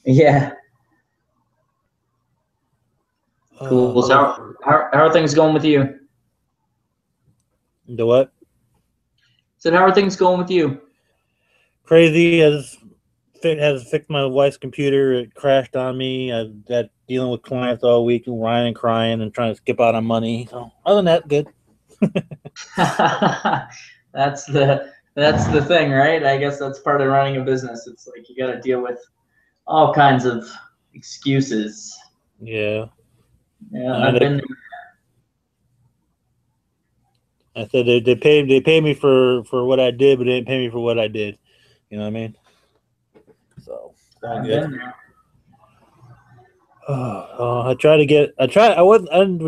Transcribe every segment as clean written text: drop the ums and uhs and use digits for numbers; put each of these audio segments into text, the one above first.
Yeah. Cool. So how are things going with you? The what? So how are things going with you? Crazy has fixed my wife's computer. It crashed on me. I've got dealing with clients all week, whining and crying and trying to skip out on money. So other than that, good. That's the thing, right? I guess that's part of running a business. It's like you got to deal with all kinds of excuses. Yeah. Yeah, I mean, I've been. I said they paid me for what I did, but they didn't pay me for what I did. You know what I mean? So all I've good. been there. I was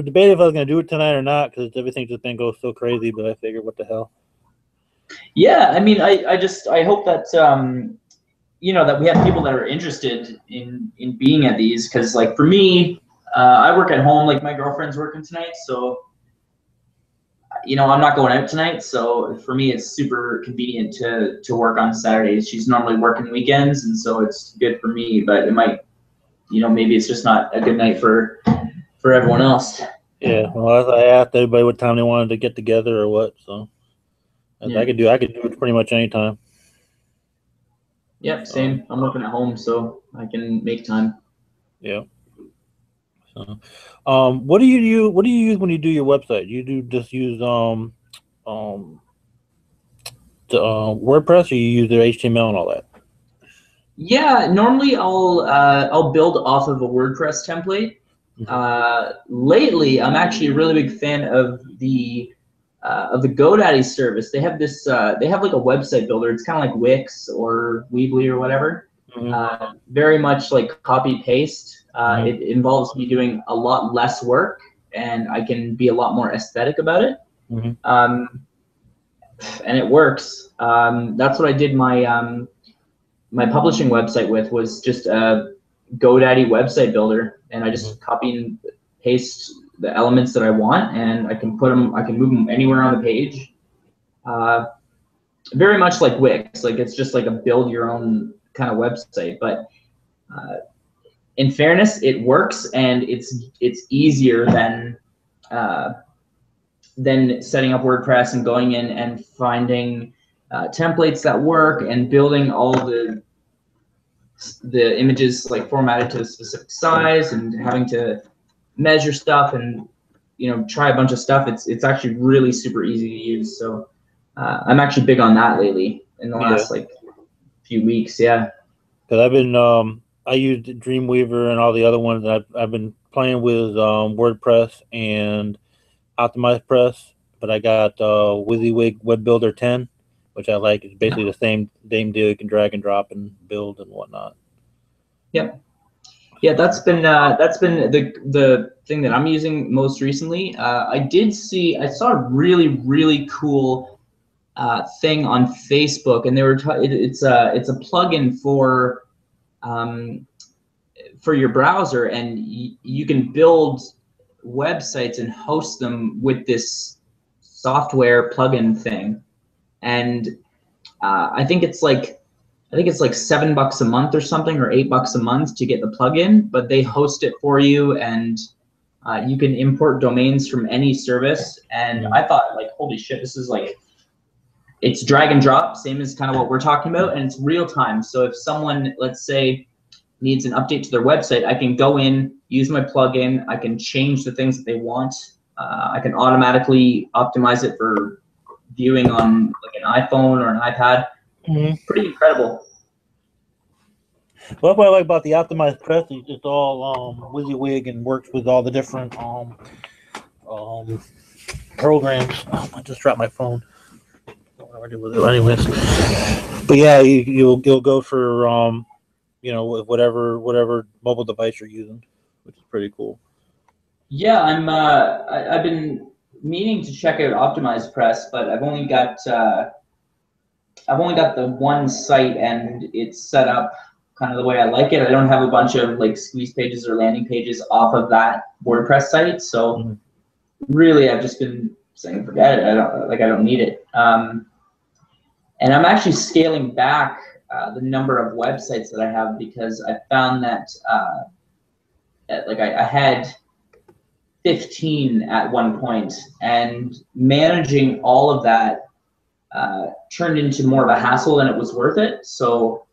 debating if I was gonna do it tonight or not because everything just been going so crazy. But I figured, what the hell? Yeah, I mean, I hope that that we have people that are interested in being at these, because like for me, I work at home. Like my girlfriend's working tonight, so I'm not going out tonight. So for me, it's super convenient to work on Saturdays. She's normally working weekends, and so it's good for me. But it might, maybe it's just not a good night for everyone else. Yeah. Well, I asked everybody what time they wanted to get together or what. So Yeah. I could do it pretty much any time. Yep, same. I'm working at home, so I can make time. Yeah. So, what do you use? What do you use when you do your website? You do just use um, WordPress, or you use their HTML and all that? Yeah, normally I'll build off of a WordPress template. Lately, I'm actually a really big fan of the GoDaddy service. They have this. They have like a website builder. It's kind of like Wix or Weebly or whatever. Very much like copy paste. It involves me doing a lot less work, and I can be a lot more aesthetic about it. And it works. That's what I did my publishing website with, was just a GoDaddy website builder, and I just copy and paste the elements that I want, and I can move them anywhere on the page. Very much like Wix, like it's just like a build your own kind of website, but in fairness, it works, and it's easier than setting up WordPress and going in and finding templates that work and building all the images like formatted to a specific size and having to measure stuff and try a bunch of stuff. It's actually really super easy to use. So I'm actually big on that lately in the last like few weeks. Yeah. Because I used Dreamweaver and all the other ones. I've been playing with WordPress and OptimizePress, but I got WYSIWYG Web Builder 10, which I like. It's basically the same deal. You can drag and drop and build and whatnot. Yep. Yeah, that's been the thing that I'm using most recently. I saw a really cool thing on Facebook, and they were it's a plugin for your browser, and you can build websites and host them with this software plugin thing. And I think it's like $7 a month or something, or $8 a month to get the plugin, but they host it for you, and you can import domains from any service. And I thought, like, holy shit, this is like, it's drag and drop, same as kind of what we're talking about, and it's real time. So if someone, let's say, needs an update to their website, I can go in, use my plugin, I can change the things that they want. I can automatically optimize it for viewing on like an iPhone or an iPad. Pretty incredible. Well, what I like about the OptimizePress is it's all WYSIWYG and works with all the different programs. I just dropped my phone. What do I do with it? Anyways, but yeah, you'll go for whatever mobile device you're using, which is pretty cool. Yeah, I've been meaning to check out OptimizePress, but I've only got the one site, and it's set up kind of the way I like it. I don't have a bunch of like squeeze pages or landing pages off of that WordPress site, so really I've just been saying forget it. I don't need it. And I'm actually scaling back the number of websites that I have, because I found that like I had 15 at one point, and managing all of that turned into more of a hassle than it was worth it. So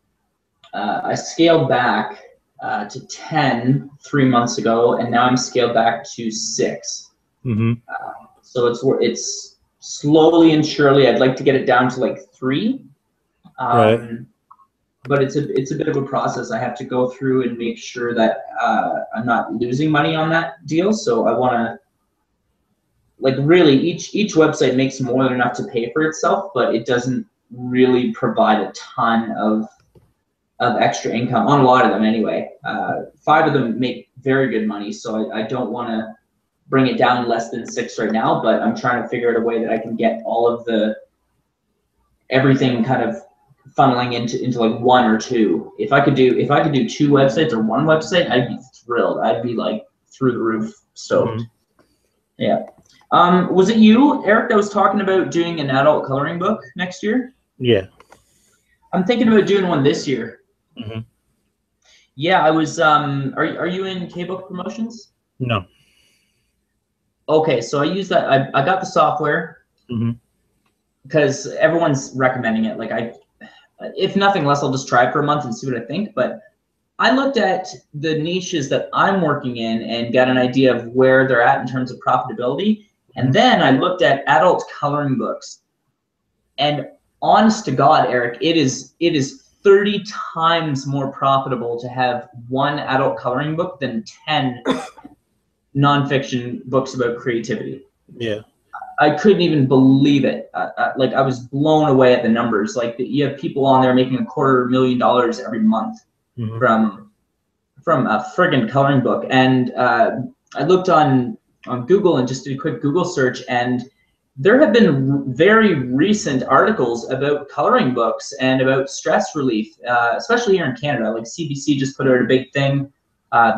I scaled back to 10 3 months ago, and now I'm scaled back to 6. Mm-hmm. So it's slowly and surely. I'd like to get it down to like 3. Right. But it's a bit of a process. I have to go through and make sure that I'm not losing money on that deal. So I want to, like, really each website makes more than enough to pay for itself, but it doesn't really provide a ton of extra income on a lot of them anyway. 5 of them make very good money, so I don't want to bring it down less than 6 right now, but I'm trying to figure out a way that I can get all of everything kind of funneling into like 1 or 2. If I could do 2 websites or 1 website, I'd be thrilled. I'd be like through the roof stoked. Mm-hmm. Yeah. Was it you, Eric, that was talking about doing an adult coloring book next year? Yeah. I'm thinking about doing one this year. Mm-hmm. Yeah, I was. Are you in K-Book Promotions? No. Okay, so I use that. I got the software because everyone's recommending it. Like if nothing less, I'll just try it for a month and see what I think. But I looked at the niches that I'm working in and got an idea of where they're at in terms of profitability. And then I looked at adult coloring books. And honest to God, Eric, it is 30 times more profitable to have 1 adult coloring book than 10 nonfiction books about creativity. Yeah. I couldn't even believe it. Like, I was blown away at the numbers. Like, you have people on there making $250,000 every month from a friggin' coloring book. And I looked on Google and just did a quick Google search, and there have been very recent articles about coloring books and about stress relief, especially here in Canada. Like, CBC just put out a big thing.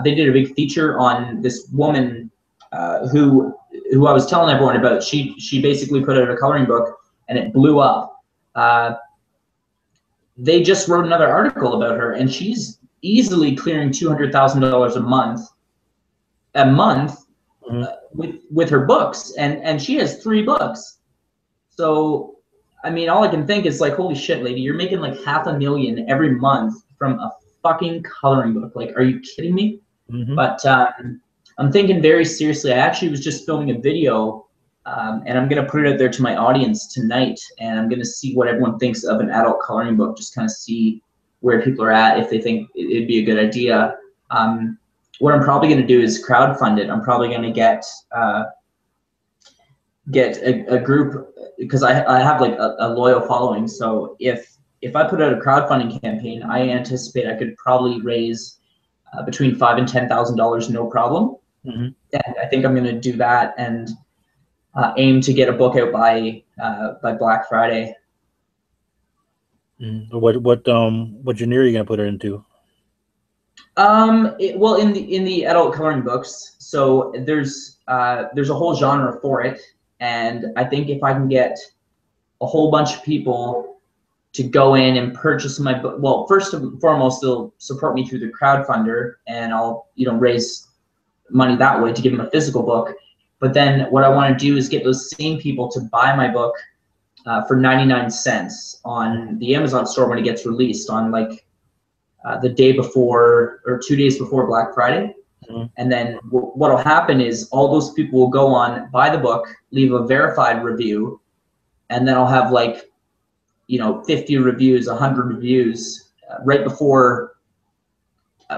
They did a big feature on this woman who I was telling everyone about. She basically put out a coloring book and it blew up. They just wrote another article about her, and she's easily clearing $200,000 a month with her books, and she has 3 books. So, I mean, all I can think is like, holy shit, lady, you're making like $500,000 every month from a fucking coloring book. Like, are you kidding me? But I'm thinking very seriously. I actually was just filming a video, and I'm gonna put it out there to my audience tonight, and I'm gonna see what everyone thinks of an adult coloring book. Just kind of see where people are at, if they think it'd be a good idea. What I'm probably gonna do is crowdfund it. I'm probably gonna get a group, because I have like a loyal following. So if I put out a crowdfunding campaign, I anticipate I could probably raise between $5,000 and $10,000, no problem. And I think I'm going to do that and aim to get a book out by Black Friday. What genre are you gonna put it into? Well, in the adult coloring books, so there's a whole genre for it, and I think if I can get a whole bunch of people to go in and purchase my book, well, first and foremost, they'll support me through the crowdfunder, and I'll raise money that way to give them a physical book. But then what I want to do is get those same people to buy my book for 99 cents on the Amazon store when it gets released on like the day before or 2 days before Black Friday. And then what'll happen is all those people will go on, buy the book, leave a verified review, and then I'll have like 50 reviews, 100 reviews right before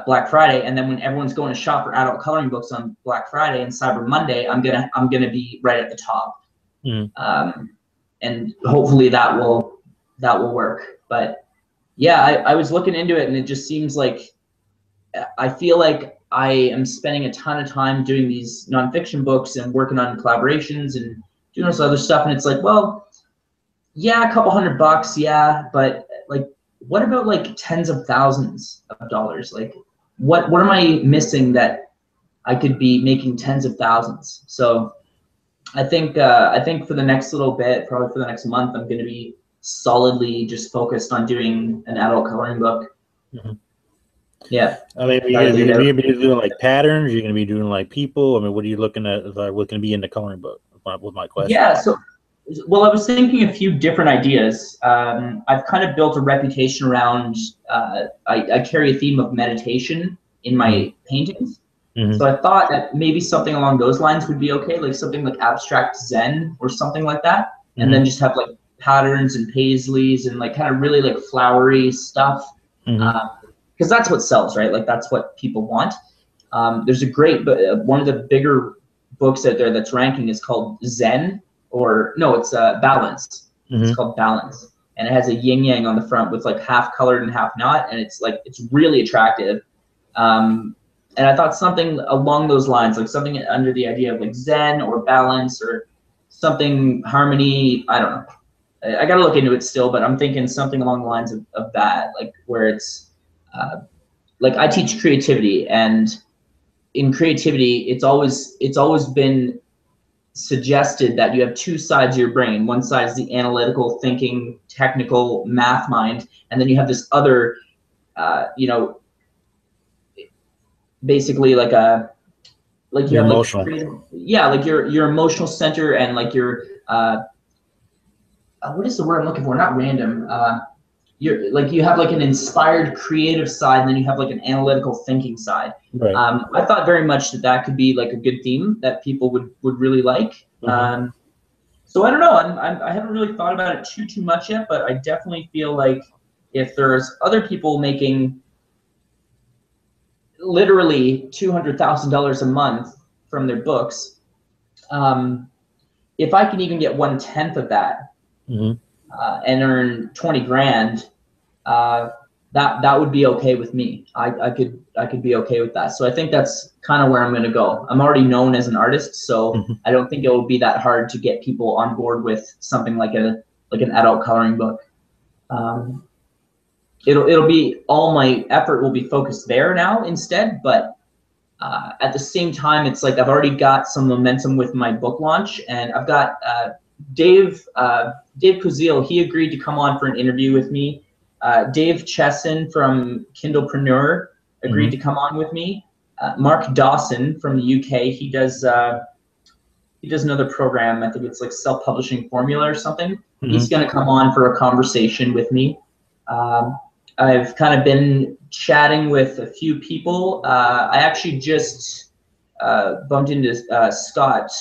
Black Friday. And then when everyone's going to shop for adult coloring books on Black Friday and Cyber Monday, I'm gonna be right at the top. And hopefully that will work. But yeah, I was looking into it, and it just seems like I feel like I am spending a ton of time doing these nonfiction books and working on collaborations and doing this other stuff, and it's like, well, yeah, a couple $100, yeah, but like, what about like tens of thousands of dollars? Like, what am I missing that I could be making tens of thousands? So I think for the next little bit, probably for the next month, I'm going to be solidly just focused on doing an adult coloring book. Mm-hmm. Yeah. I mean, you're gonna be doing like patterns. You're gonna be doing like people. I mean, what are you looking at? Like, what's gonna be in the coloring book? With my question. Yeah. So, well, I was thinking a few different ideas. I've kind of built a reputation around. I carry a theme of meditation in my paintings. Mm-hmm. So I thought that maybe something along those lines would be okay, like something like abstract Zen or something like that, and then just have like patterns and paisleys and like kind of really like flowery stuff, because that's what sells, right? Like that's what people want. There's a great, one of the bigger books out there that's ranking is called Zen, or no, it's Balance. It's called Balance, and it has a yin yang on the front with like half colored and half not, and it's really attractive. And I thought something along those lines, like something under the idea of like Zen or balance or something harmony. I don't know. I got to look into it still, but I'm thinking something along the lines of that, like where it's like I teach creativity, and in creativity, it's always been suggested that you have two sides of your brain. One side is the analytical, thinking, technical, math mind, and then you have this other, you know, basically like you have emotional. like yeah, like your emotional center and like your what is the word I'm looking for? Not random. You're like you have like an inspired creative side, and then you have like an analytical thinking side. Right. I thought very much that could be like a good theme that people would really like. So I don't know. I haven't really thought about it too much yet, but I definitely feel like if there's other people making literally $200,000 a month from their books, if I can even get 1/10 of that and earn 20 grand, that would be okay with me. I could be okay with that. So I think that's kind of where I'm going to go. I'm already known as an artist, so I don't think it will be that hard to get people on board with something like an adult coloring book. It'll be, all my effort will be focused there now instead, but at the same time, it's like I've already got some momentum with my book launch, and I've got Dave Kuzil. He agreed to come on for an interview with me. Dave Chesson from Kindlepreneur agreed to come on with me. Mark Dawson from the UK, he does another program. I think it's like self-publishing formula or something. He's going to come on for a conversation with me. I've kind of been chatting with a few people. I actually just bumped into Scott,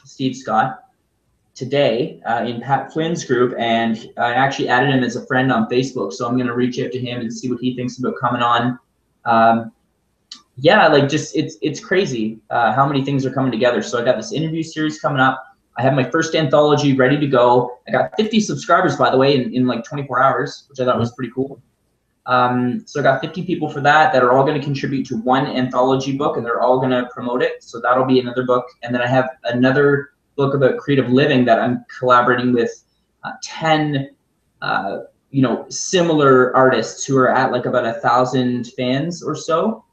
Steve Scott, today in Pat Flynn's group, and I actually added him as a friend on Facebook. So I'm going to reach out to him and see what he thinks about coming on. Yeah, like just it's crazy how many things are coming together. So I got this interview series coming up. I have my first anthology ready to go. I got 50 subscribers, by the way, in like 24 hours, which I thought was pretty cool. So I got 50 people for that are all going to contribute to one anthology book, and they're all going to promote it. So that'll be another book. And then I have another book about creative living that I'm collaborating with 10 similar artists who are at like about 1,000 fans or so.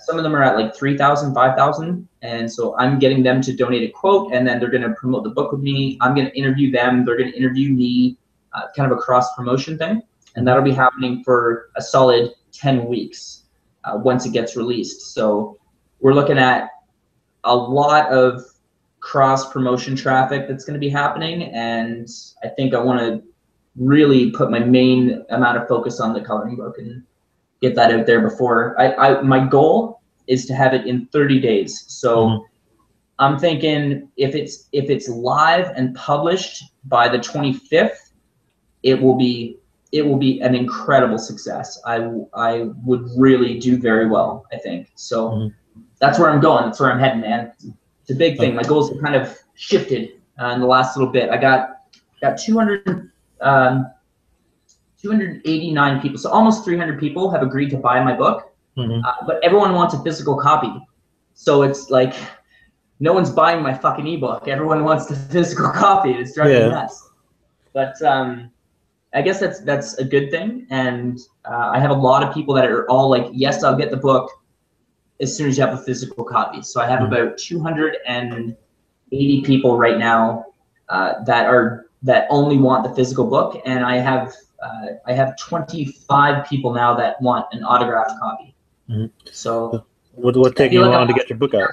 Some of them are at like 3,000, 5,000. And so I'm getting them to donate a quote, and then they're going to promote the book with me. I'm going to interview them. They're going to interview me, kind of a cross promotion thing. And that'll be happening for a solid 10 weeks once it gets released. So we're looking at a lot of cross promotion traffic that's going to be happening. And I think I want to really put my main amount of focus on the coloring book and get that out there before my goal is to have it in 30 days. So I'm thinking if it's live and published by the 25th, it will be an incredible success. I would really do very well, I think. So that's where I'm going. That's where I'm heading, man. It's a big thing. My goals have kind of shifted in the last little bit. I got 289 people, so almost 300 people have agreed to buy my book, but everyone wants a physical copy. So it's like no one's buying my fucking ebook. Everyone wants the physical copy. It's driving me nuts. But I guess that's a good thing, and I have a lot of people that are all like, yes, I'll get the book as soon as you have a physical copy. So I have about 280 people right now that only want the physical book, and I have 25 people now that want an autographed copy. Mm-hmm. So what's taking long to get your book out?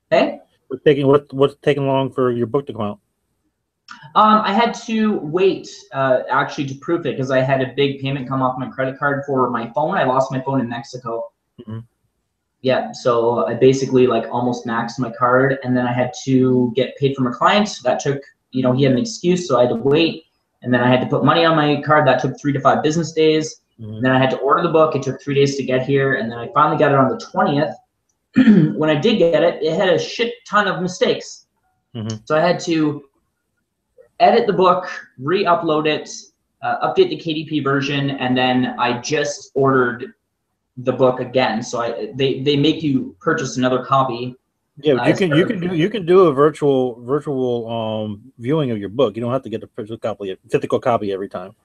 Hey, what's taking long for your book to come out? I had to wait actually to proof it because I had a big payment come off my credit card for my phone. I lost my phone in Mexico. Mm-hmm. Yeah, so I basically like almost maxed my card, and then I had to get paid from a client. That took, he had an excuse, so I had to wait, and then I had to put money on my card. That took 3 to 5 business days. Mm-hmm. And then I had to order the book. It took 3 days to get here, and then I finally got it on the 20th. When I did get it, it had a shit ton of mistakes. Mm-hmm. So I had to edit the book, re-upload it, update the KDP version, and then I just ordered the book again. So they make you purchase another copy. Yeah, but you can do a virtual viewing of your book. You don't have to get the physical copy every time.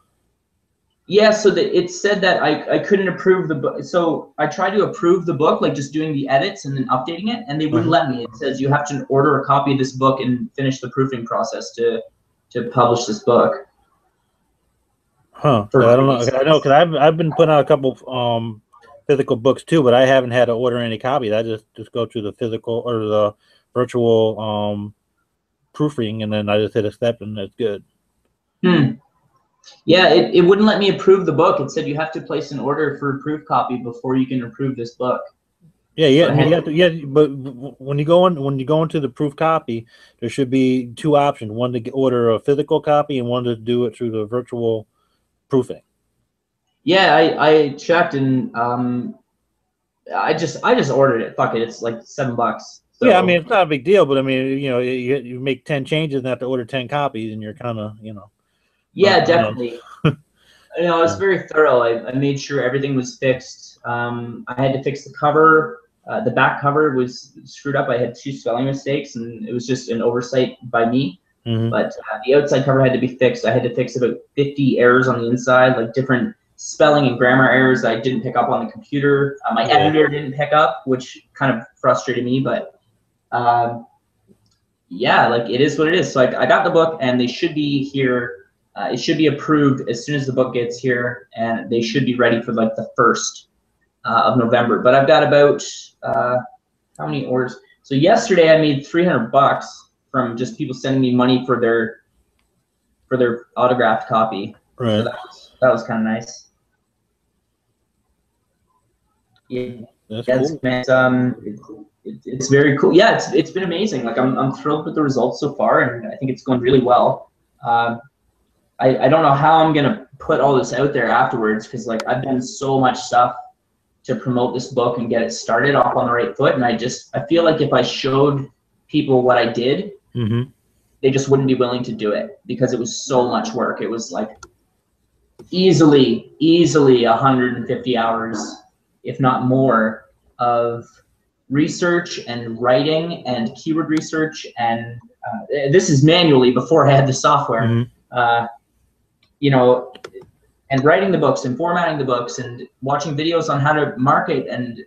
Yeah, so it said that I couldn't approve the book. So I tried to approve the book, like just doing the edits and then updating it, and they wouldn't let me. It says you have to order a copy of this book and finish the proofing process to publish this book. Huh? I don't know. I know because I've been putting out a couple physical books too, but I haven't had to order any copies. I just go to the physical or the virtual proofing, and then I just hit accept, and it's good. Yeah, it wouldn't let me approve the book. It said you have to place an order for a proof copy before you can approve this book. But when you go into the proof copy, there should be 2 options: one to order a physical copy, and one to do it through the virtual proofing. Yeah, I checked, and I just ordered it. Fuck it, it's like $7. So. Yeah, I mean it's not a big deal, but I mean you make 10 changes and have to order 10 copies, and you're kind of Yeah, definitely. I was very thorough. I made sure everything was fixed. I had to fix the cover. The back cover was screwed up. I had 2 spelling mistakes, and it was just an oversight by me. Mm-hmm. But the outside cover had to be fixed. I had to fix about 50 errors on the inside, like different spelling and grammar errors that I didn't pick up on the computer. My editor didn't pick up, which kind of frustrated me. But yeah, like it is what it is. So I got the book, and they should be here. It should be approved as soon as the book gets here, and they should be ready for like the 1st of November. But I've got about how many orders? So yesterday I made $300 from just people sending me money for their autographed copy. Right. So that was kind of nice. Yeah, that's cool. It's very cool. Yeah, it's been amazing. Like I'm thrilled with the results so far, and I think it's going really well. I don't know how I'm gonna put all this out there afterwards, because like I've done so much stuff to promote this book and get it started off on the right foot, and I feel like if I showed people what I did, mm-hmm. they just wouldn't be willing to do it, because it was so much work. It was like easily 150 hours, if not more, of research and writing and keyword research, and this is manually before I had the software. Mm-hmm. And writing the books and formatting the books and watching videos on how to market and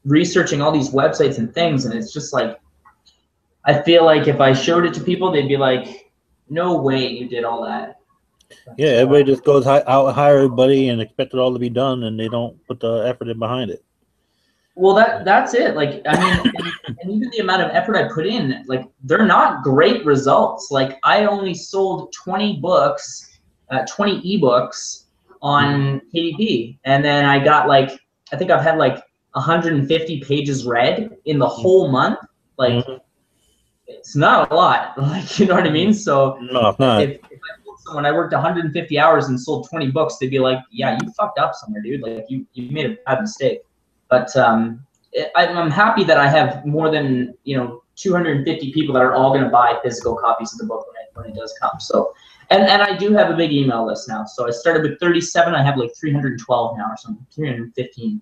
researching all these websites and things. And it's just like, I feel like if I showed it to people, they'd be like, no way you did all that. But, yeah, everybody just goes out, hire everybody, and expect it all to be done, and they don't put the effort in behind it. Well, that's it. Like, I mean, and even the amount of effort I put in, like, they're not great results. Like, I only sold 20 books, 20 ebooks on KDP, and then I got like, I think I've had like 150 pages read in the whole month. Like, it's not a lot. Like, you know what I mean? So no, it's not. If I told someone I worked 150 hours and sold 20 books, they'd be like, yeah, you fucked up somewhere, dude. Like, you made a bad mistake. But I'm happy that I have more than 250 people that are all going to buy physical copies of the book when it does come. So, and I do have a big email list now. So I started with 37. I have like 312 now, or something, 315.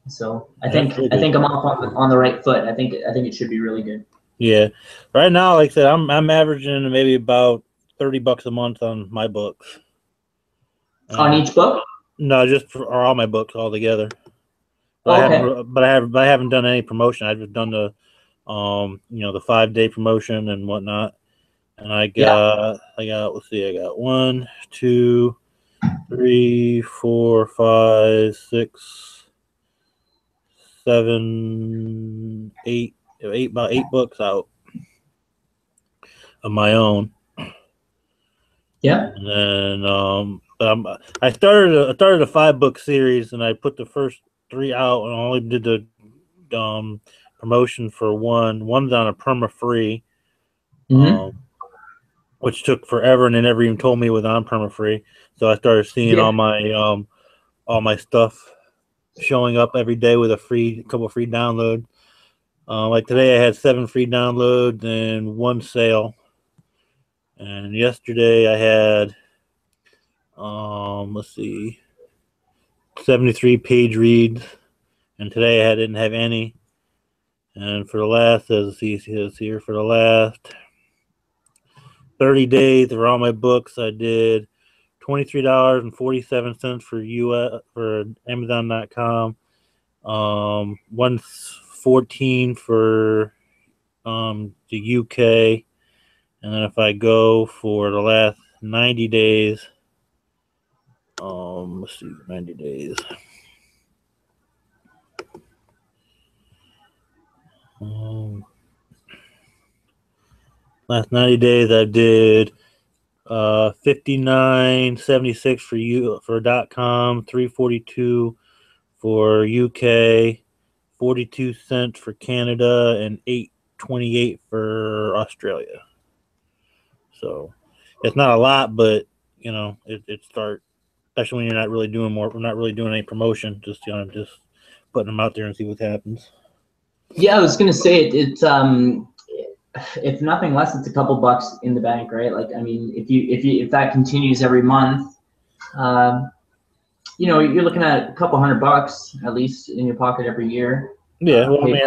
So I think I'm off on the right foot. I think it should be really good. Yeah, right now, like I said, I'm averaging maybe about $30 a month on my books. On each book? No, just for all my books all together. But I haven't done any promotion. I've just done the the 5-day promotion and whatnot. And I got let's see, I got 1, 2, 3, 4, 5, 6, 7, 8, about 8 books out of my own. Yeah. And then I started a 5-book series, and I put the first 3 out, and I only did the promotion for one. One's on a perma free, which took forever, and they never even told me it was on perma free. So I started seeing all my stuff showing up every day with a couple free downloads. Like today, I had 7 free downloads and 1 sale. And yesterday, I had let's see, 73 page reads, and today I didn't have any. And for the last, let's see here, for the last 30 days for all my books, I did $23.47 for Amazon.com. 114 for the UK, and then if I go for the last 90 days, let's see, 90 days. Last 90 days, I did $59.76 for .com, $3.42 for UK, 42 cents for Canada, and $8.28 for Australia. So it's not a lot, but it starts, especially when you're not really doing we're not really doing any promotion, just just putting them out there and see what happens. Yeah, I was gonna say it's if nothing less, it's a couple bucks in the bank, right? Like, I mean, if that continues every month, you're looking at a couple $100 at least in your pocket every year. Yeah, well, I mean,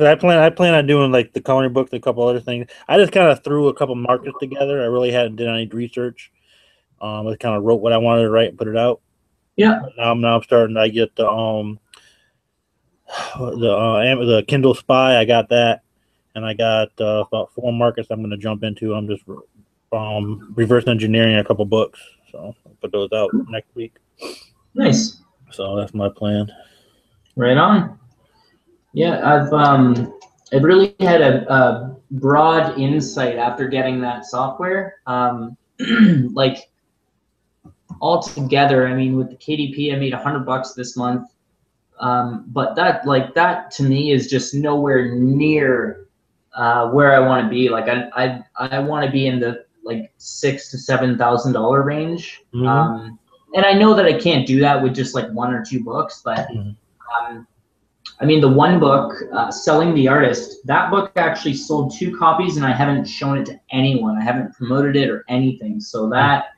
I plan on doing like the coloring book, a couple other things. I just kind of threw a couple markers together. I really hadn't done any research. I kind of wrote what I wanted to write and put it out. Yeah. Now I'm starting. I get the Kindle Spy. I got that, and I got about 4 markers I'm going to jump into. I'm just reverse engineering a couple books, so I'll put those out next week. Nice. So that's my plan. Right on. Yeah, I've really had a broad insight after getting that software. Like altogether, I mean, with the KDP, I made $100 this month. But that to me is just nowhere near where I want to be. Like I want to be in the like $6,000 to $7,000 range. Mm-hmm. And I know that I can't do that with just like 1 or 2 books, but I mean, the one book, Selling the Artist, that book actually sold 2 copies, and I haven't shown it to anyone. I haven't promoted it or anything. So that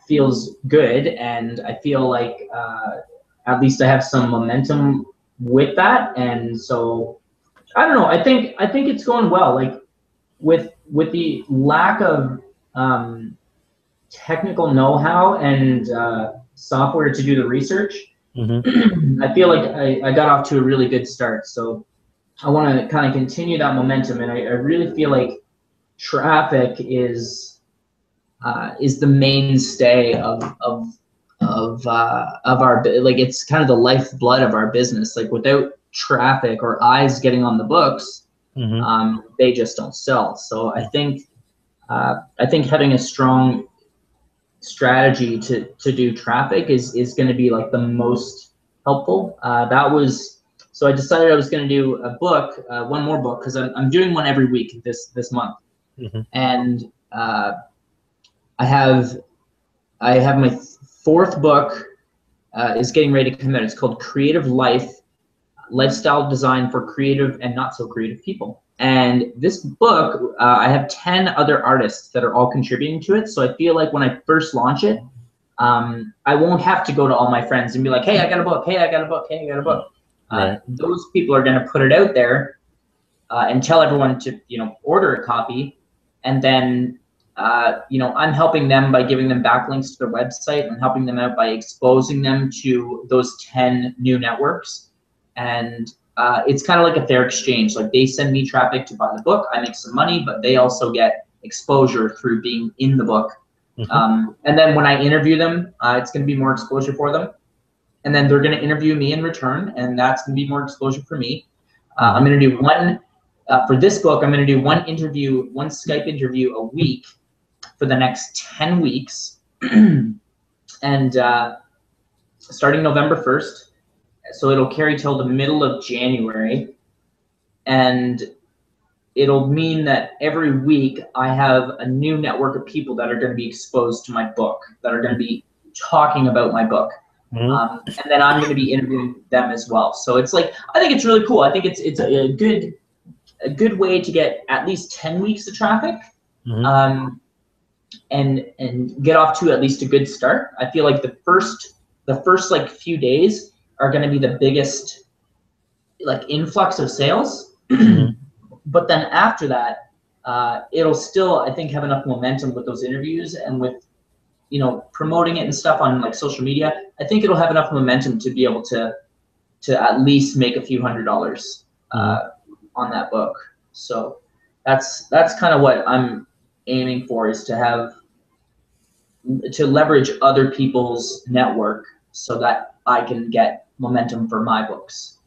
feels good, and I feel like at least I have some momentum with that. And so I don't know. I think it's going well. Like with the lack of technical know-how and software to do the research. Mm-hmm. I feel like I got off to a really good start. So I want to kind of continue that momentum, and I really feel like traffic is the mainstay of our, like, it's kind of the lifeblood of our business. Like without traffic or eyes getting on the books, mm-hmm. They just don't sell. So I think having a strong strategy to do traffic is going to be like the most helpful. So I decided I was going to do a book, one more book, because I'm doing one every week this month. Mm-hmm. And I have my 4th book is getting ready to come out. It's called Creative Life: Lifestyle Design for Creative and Not So Creative People. And this book, I have 10 other artists that are all contributing to it. So I feel like when I first launch it, I won't have to go to all my friends and be like, hey, I got a book. Hey, I got a book. Hey, I got a book. Right. Those people are going to put it out there and tell everyone to, order a copy. And then, I'm helping them by giving them backlinks to their website, and helping them out by exposing them to those 10 new networks. And it's kind of like a fair exchange. Like they send me traffic to buy the book, I make some money, but they also get exposure through being in the book. And then when I interview them, it's going to be more exposure for them. And then they're going to interview me in return, and that's going to be more exposure for me. I'm going to do one, for this book, I'm going to do one Skype interview a week for the next 10 weeks. And starting November 1st. So it'll carry till the middle of January. And it'll mean that every week I have a new network of people that are going to be exposed to my book, that are going to be talking about my book. And then I'm going to be interviewing them as well. So it's like, I think it's really cool. I think it's a good way to get at least 10 weeks of traffic, and get off to at least a good start. I feel like the first like few days are going to be the biggest like influx of sales. But then after that, it'll still, I think, have enough momentum with those interviews and with, you know, promoting it and stuff on like social media. I think it'll have enough momentum to be able to at least make a few $100s on that book. So that's kind of what I'm aiming for, is to leverage other people's network so that I can get momentum for my books.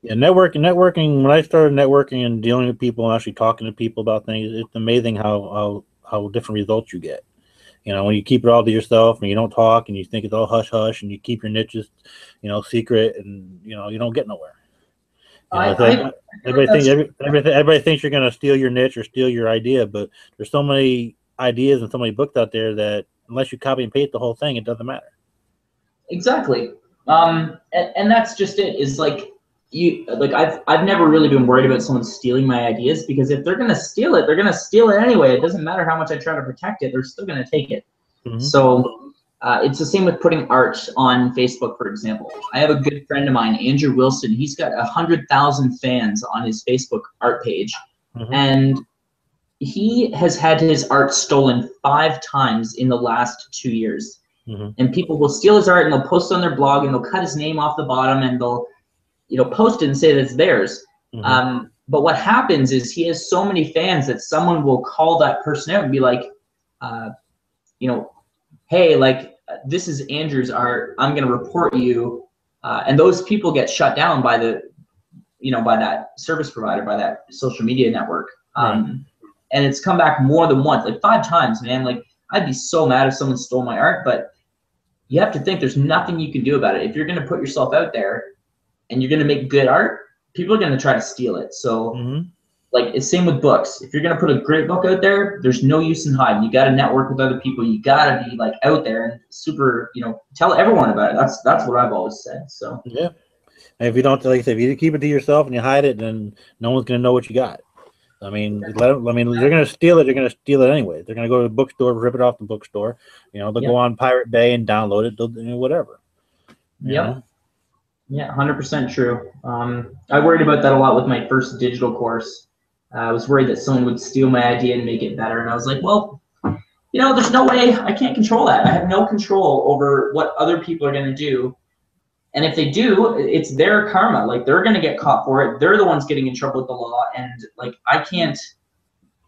Yeah, networking. When I started networking and dealing with people and actually talking to people about things, it's amazing how different results you get. You know, when you keep it all to yourself and you don't talk and you think it's all hush hush and you keep your niches, you know, secret, and you know, you don't get nowhere. You know, everybody thinks you're going to steal your niche or steal your idea, but there's so many ideas and so many books out there that unless you copy and paste the whole thing, it doesn't matter. Exactly. And that's just it, is like, I've never really been worried about someone stealing my ideas, because if they're going to steal it, they're going to steal it anyway. It doesn't matter how much I try to protect it, they're still going to take it. So it's the same with putting art on Facebook, for example. I have a good friend of mine, Andrew Wilson. He's got 100,000 fans on his Facebook art page. And he has had his art stolen 5 times in the last 2 years. And people will steal his art and they'll post it on their blog and they'll cut his name off the bottom and they'll, you know, post it and say that it's theirs. But what happens is he has so many fans that someone will call that person out and be like, you know, hey, like, this is Andrew's art, I'm going to report you. And those people get shut down by the, you know, by that service provider, by that social media network. And it's come back more than once, like 5 times, man. Like, I'd be so mad if someone stole my art, but you have to think there's nothing you can do about it. If you're going to put yourself out there and you're going to make good art, people are going to try to steal it. So like, it's same with books. If you're going to put a great book out there, there's no use in hiding. You got to network with other people. You got to be like out there and super, you know, tell everyone about it. That's what I've always said. So yeah. And if you don't, like I said, if you keep it to yourself and you hide it, then no one's going to know what you got. I mean, they're going to steal it. They're going to steal it anyway. They're going to go to the bookstore, rip it off the bookstore. You know, they'll go on Pirate Bay and download it. They'll do whatever. Yeah, 100% true. I worried about that a lot with my first digital course. I was worried that someone would steal my idea and make it better. And I was like, well, you know, there's no way. I can't control that. I have no control over what other people are going to do. And if they do, it's their karma. Like, they're going to get caught for it. They're the ones getting in trouble with the law. And like, I can't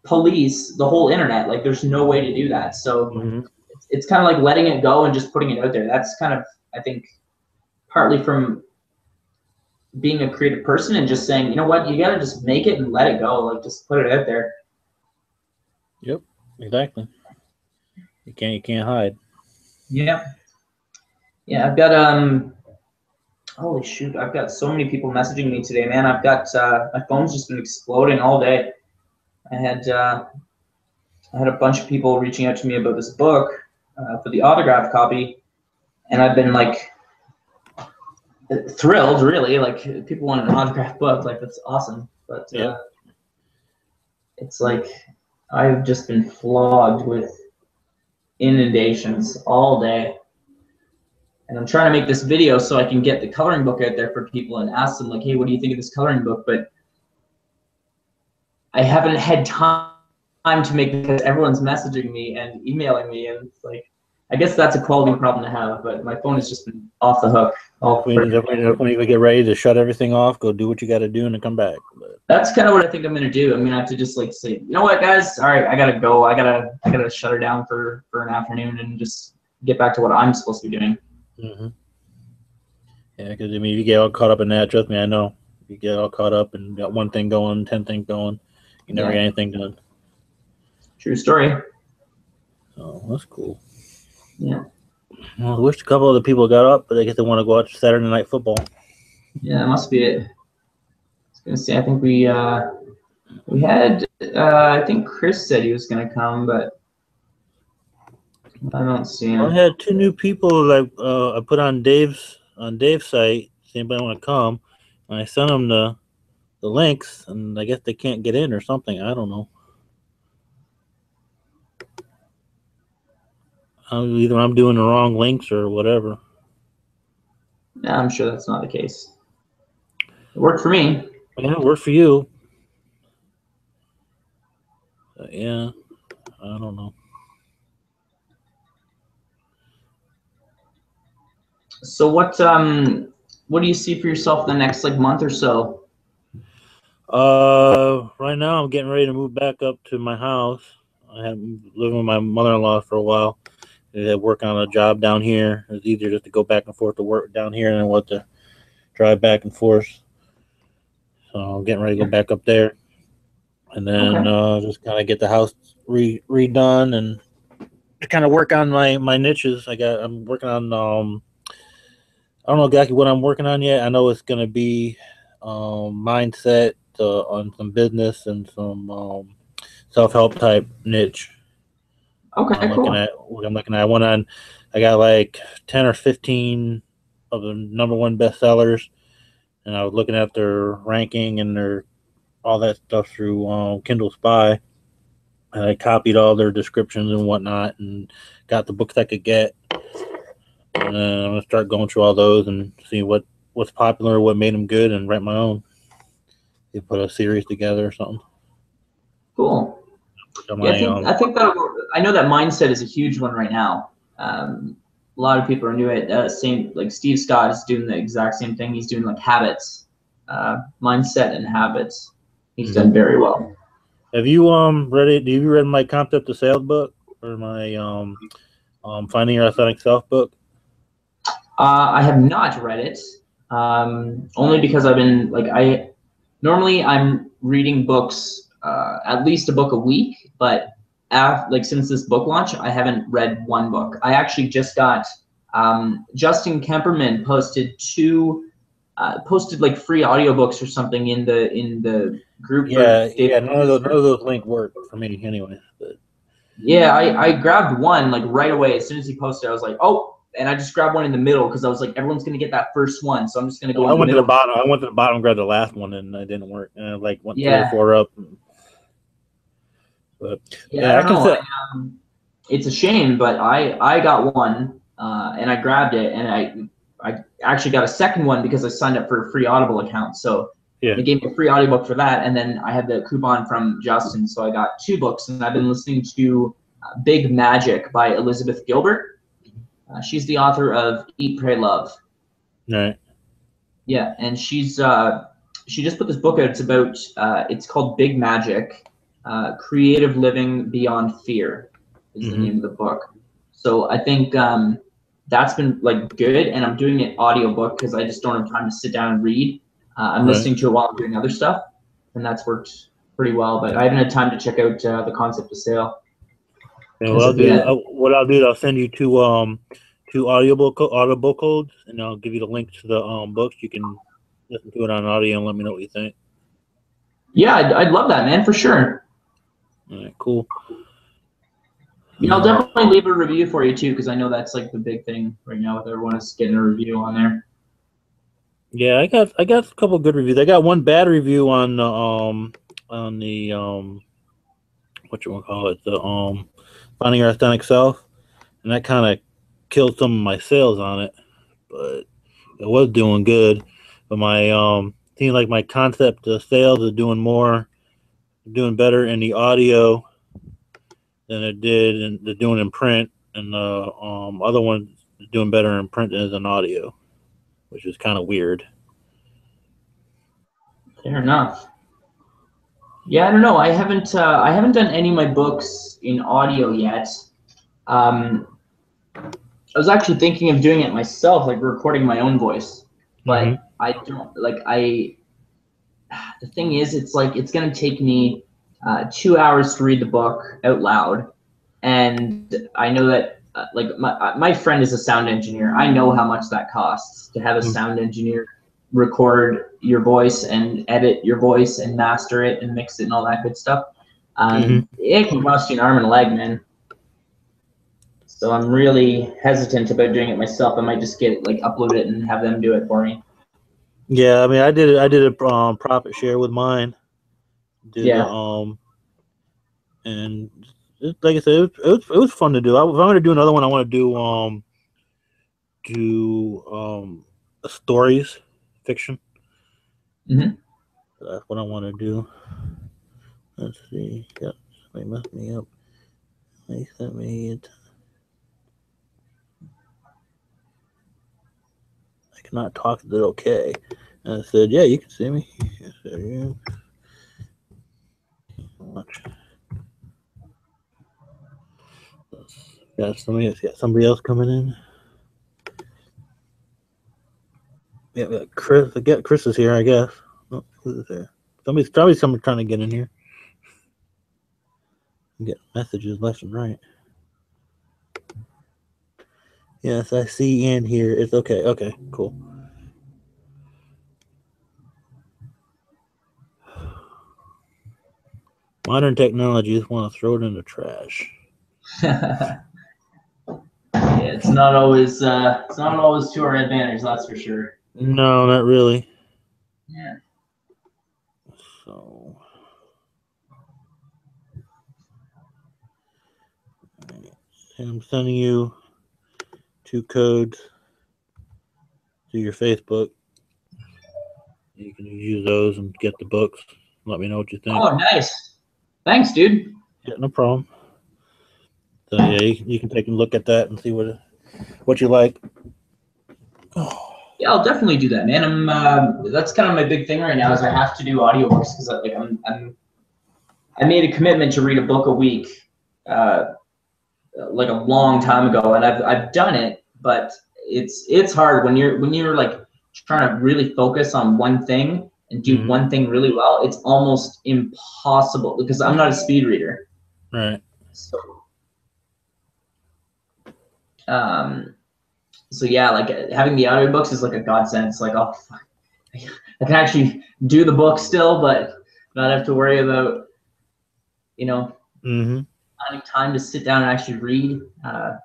police the whole internet. Like, there's no way to do that. So it's kind of like letting it go and just putting it out there. That's kind of, I think, partly from being a creative person and just saying, you know what, you got to just make it and let it go. Like, just put it out there. Yep, exactly. You can't hide. Yeah. I've got, holy shoot, I've got so many people messaging me today, man. I've got, my phone's just been exploding all day. I had a bunch of people reaching out to me about this book for the autographed copy. And I've been like thrilled, really. Like, people want an autographed book. Like, that's awesome. But it's like, I've just been flogged with inundations all day. And I'm trying to make this video so I can get the coloring book out there for people and ask them, like, hey, what do you think of this coloring book? But I haven't had time to make it because everyone's messaging me and emailing me. And it's like, I guess that's a quality problem to have, but my phone has just been off the hook Oh, Definitely get ready to shut everything off, go do what you got to do, and then come back. But that's kind of what I think I'm gonna do. I'm gonna have to just like say, you know what, guys? All right, I gotta go. I gotta shut her down for an afternoon and just get back to what I'm supposed to be doing. mm-hmm. Yeah, because I mean, if you get all caught up in that, trust me, I know. If you get all caught up and got one thing going, 10 things going, you never get anything done. True story. Oh, that's cool. Yeah. Well, I wish a couple other people got up, but I guess they want to go watch Saturday Night Football. Yeah, that must be it. I was gonna say, I think we had I think Chris said he was gonna come, but I don't see him. I had 2 new people that I put on Dave's site. Does anybody want to come? And I sent them the links, and I guess they can't get in or something. I don't know. Either I'm doing the wrong links or whatever. Yeah, I'm sure that's not the case. It worked for me. Yeah, it worked for you. Yeah, I don't know. So what do you see for yourself the next like month or so? Right now I'm getting ready to move back up to my house. I have been living with my mother-in-law for a while. I work on a job down here. It's easier just to go back and forth to work down here than what to drive back and forth. So I'm getting ready to go back up there, and then just kind of get the house redone and kind of work on my niches. I'm working on I don't know exactly what I'm working on yet. I know it's gonna be mindset on some business and some self-help type niche. Okay, I'm cool. looking at one on. I got like 10 or 15 of the #1 bestsellers, and I was looking at their ranking and their all that stuff through Kindle Spy, and I copied all their descriptions and whatnot, and got the books I could get. And I'm gonna start going through all those and see what's popular, what made them good, and write my own. You put a series together or something. Cool. Yeah, I think that I know that mindset is a huge one right now. A lot of people are new at same like Steve Scott is doing the exact same thing. He's doing like habits, mindset and habits. He's done very well. Have you read it? Have you read my Concept of Sales book or my Finding Your Authentic Self book? I have not read it, only because I've been like normally I'm reading books, at least a book a week, but like since this book launch, I haven't read one book. I actually just got Justin Kemperman posted like free audiobooks or something in the group. Yeah. None of those links work for me anyway. But. Yeah, I grabbed one like right away as soon as he posted. I was like, oh. And I just grabbed one in the middle because I was like, everyone's gonna get that first one, so I'm just gonna go. I went to the bottom. I went to the bottom, and grabbed the last one, and it didn't work. And I like went 3 or 4 up. But yeah, I don't know. It's a shame, but I got one, and I grabbed it, and I actually got a second one because I signed up for a free Audible account. So they gave me a free audiobook for that, and then I had the coupon from Justin, so I got 2 books, and I've been listening to Big Magic by Elizabeth Gilbert. She's the author of Eat, Pray, Love. Right. Yeah, and she just put this book out. It's called Big Magic, Creative Living Beyond Fear is the name of the book. So I think that's been like good, and I'm doing it audiobook because I just don't have time to sit down and read. I'm listening to it while I'm doing other stuff, and that's worked pretty well. But I haven't had time to check out the Concept of Sale. And what I'll do is I'll send you two audible codes, and I'll give you the link to the books. You can listen to it on audio and let me know what you think. Yeah, I'd love that, man, for sure. All right, cool. Yeah, I'll definitely leave a review for you too, because I know that's like the big thing right now with everyone is getting a review on there. Yeah, I got a couple of good reviews. I got one bad review on the what you want to call it, the Finding Your Authentic Self, and that kind of killed some of my sales on it, but it was doing good. But my seems like my Concept of Sales is doing better in the audio than it did in the doing in print, and the other one is doing better in print than in audio. which is kind of weird. Fair enough. Yeah, I don't know. I haven't done any of my books in audio yet. I was actually thinking of doing it myself, like recording my own voice, but I don't like. The thing is, it's like it's gonna take me 2 hours to read the book out loud, and I know that like my friend is a sound engineer. I know how much that costs to have a sound engineer record your voice and edit your voice and master it and mix it and all that good stuff. It can cost you an arm and a leg, man. So I'm really hesitant about doing it myself. I might just get like upload it and have them do it for me. Yeah, I mean, I did a profit share with mine. And like I said, it was fun to do. If I'm going to do another one, I want to do stories, fiction. That's what I want to do. Let's see. Yeah, they messed me up. They sent me it. I cannot talk. Is it okay? And I said, yeah, you can see me. I said, yeah. Got somebody else coming in. Yeah, Chris. Chris is here, I guess. Oh, who's there? Somebody's trying to get in here. Get messages left and right. Yes, I see in here. It's okay. Okay, cool. Modern technology, just want to throw it in the trash. Yeah, it's not always to our advantage, that's for sure. No, not really. Yeah. So I'm sending you 2 codes to your Facebook. You can use those and get the books. Let me know what you think. Oh, nice. Thanks, dude. Yeah, no problem. So yeah, you can take a look at that and see what you like. Oh. Yeah, I'll definitely do that, man. That's kind of my big thing right now is I have to do audiobooks because I made a commitment to read a book a week, like a long time ago, and I've done it, but it's hard when you're like trying to really focus on one thing and do one thing really well. It's almost impossible because I'm not a speed reader. Right. So, so yeah, like having the audiobooks is like a godsend. It's like, oh, fuck. I can actually do the book still, but not have to worry about, finding time to sit down and actually read. I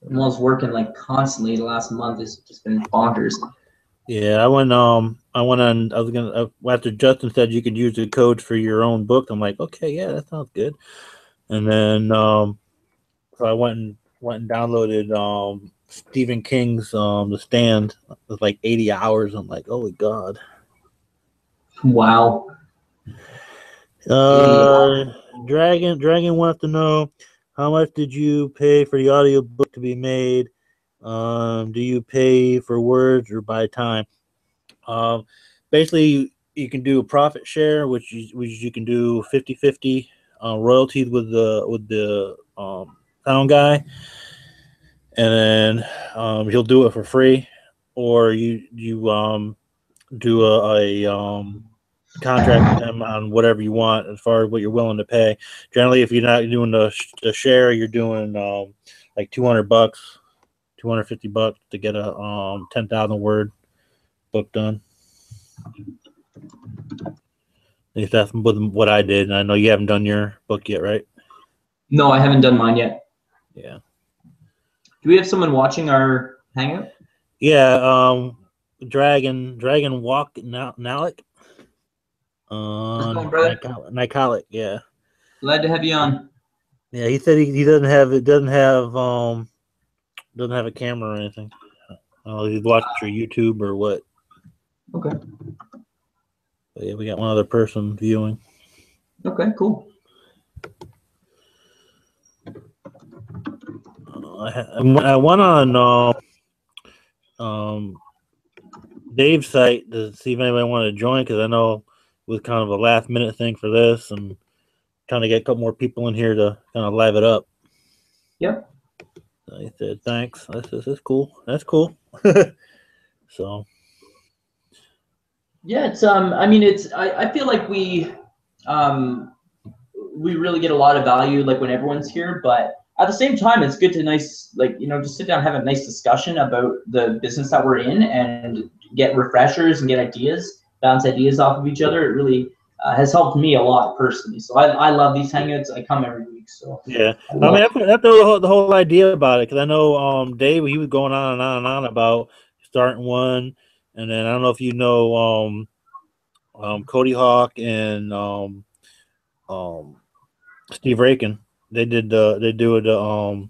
was working like constantly the last month. Has just been bonkers. Yeah, I went on. After Justin said you could use the codes for your own book. I'm like, okay, yeah, that sounds good. And then so I went and downloaded Stephen King's The Stand. It was like 80 hours. I'm like, holy God. Wow. Dragon wants to know, how much did you pay for the audiobook to be made? Do you pay for words or by time? Basically, you can do a profit share, which you can do 50-50 royalties with the sound guy, and then he'll do it for free, or you do a contract with him on whatever you want as far as what you're willing to pay. Generally, if you're not doing the share, you're doing like $200, $250 to get a 10,000 word book done. At least that's what I did, and I know you haven't done your book yet, right? No, I haven't done mine yet. Yeah. Do we have someone watching our hangout? Yeah. Dragon Walk Nalik. Nicolic, yeah. Glad to have you on. Yeah, he said he doesn't have a camera or anything. He's watching your YouTube or what? Okay. But yeah, we got one other person viewing. Okay, cool. I went on Dave's site to see if anybody wanted to join, because I know it was kind of a last minute thing for this, and trying to get a couple more people in here to kind of live it up. Yep. So he said, "Thanks. That's cool. That's cool." So Yeah, it's I mean, it's I feel like we really get a lot of value like when everyone's here, but at the same time, it's good to just sit down and have a nice discussion about the business that we're in and get refreshers and get ideas, bounce ideas off of each other. It really has helped me a lot personally. So I love these hangouts. I come every week. So yeah, I mean that's the whole idea about it, because I know Dave, he was going on and on and on about starting one, and then I don't know if you know Cody Hawk and Steve Rakin. They do the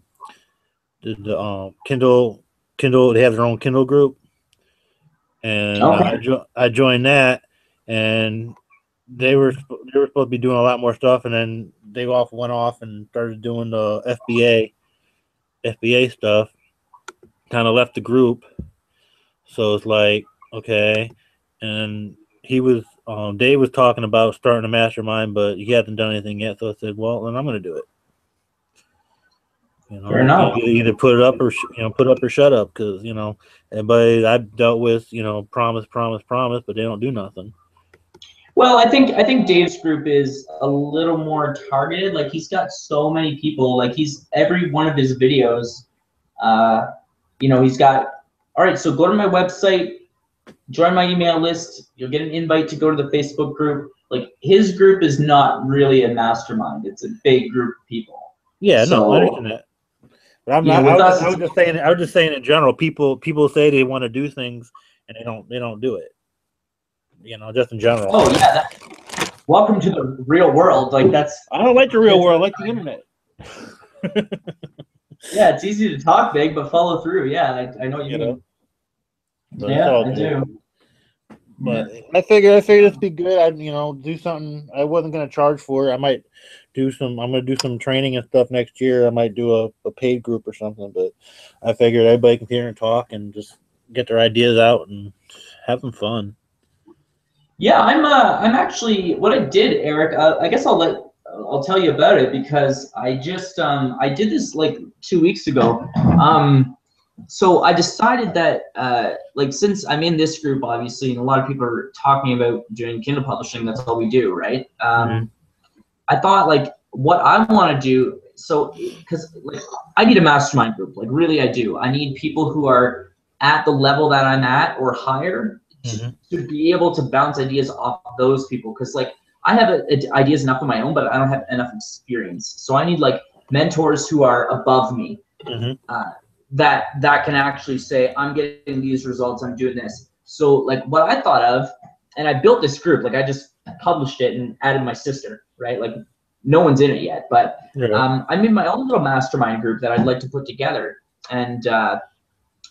Kindle. They have their own Kindle group, and okay. I joined that, and they were supposed to be doing a lot more stuff, and then they went off and started doing the FBA stuff. Kind of left the group, so it's like, okay, and Dave was talking about starting a mastermind, but he hasn't done anything yet. So I said, well, then I'm going to do it. Fair enough. Either put it up or put up or shut up, because everybody I've dealt with, promise, but they don't do nothing. Well, I think Dave's group is a little more targeted. Like he's got so many people. Like every one of his videos, he's got. All right, so go to my website, join my email list. You'll get an invite to go to the Facebook group. Like his group is not really a mastermind. It's a big group of people. Yeah, no, I understand that. But I'm not. I was just saying in general. People say they want to do things and they don't do it. Just in general. Oh yeah. Welcome to the real world. Like that's. I don't like the real world. I like the internet. Yeah, it's easy to talk big, but follow through. Yeah, I know what you mean. Yeah, I do. But yeah. I figured this would be good. I'd do something. I wasn't gonna charge for it. I'm gonna do some training and stuff next year. I might do a paid group or something. But I figured everybody can hear and talk and just get their ideas out and have some fun. Yeah, I'm actually what I did, Eric. I guess I'll tell you about it because I just I did this like 2 weeks ago. So I decided that since I'm in this group, obviously, and a lot of people are talking about doing Kindle publishing, that's all we do, right? I thought what I want to do, so because I need a mastermind group, really I do. I need people who are at the level that I'm at or higher to be able to bounce ideas off of those people, because I have ideas enough of my own, but I don't have enough experience. So I need mentors who are above me. That can actually say, I'm getting these results, I'm doing this. So what I thought of, and I built this group, I just published it and added my sister, right? No one's in it yet, but I'm in my own little mastermind group that I'd like to put together. And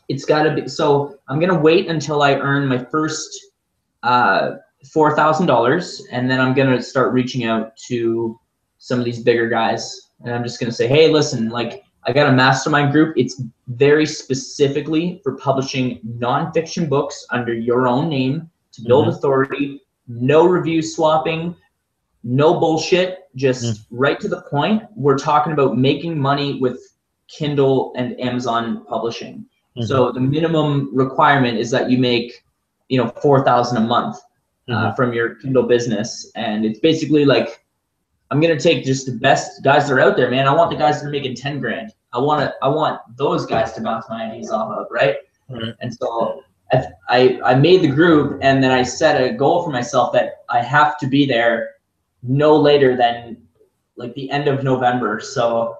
it's gotta be, so I'm gonna wait until I earn my first $4,000, and then I'm gonna start reaching out to some of these bigger guys. And I'm just gonna say, hey, listen, I got a mastermind group. It's very specifically for publishing nonfiction books under your own name to build authority, no review swapping, no bullshit, just right to the point. We're talking about making money with Kindle and Amazon publishing. So the minimum requirement is that you make, $4,000 a month from your Kindle business. And it's basically I'm gonna take just the best guys that are out there, man. I want the guys that are making 10 grand. I want those guys to bounce my ideas off of, right? And so I made the group, and then I set a goal for myself that I have to be there no later than the end of November. So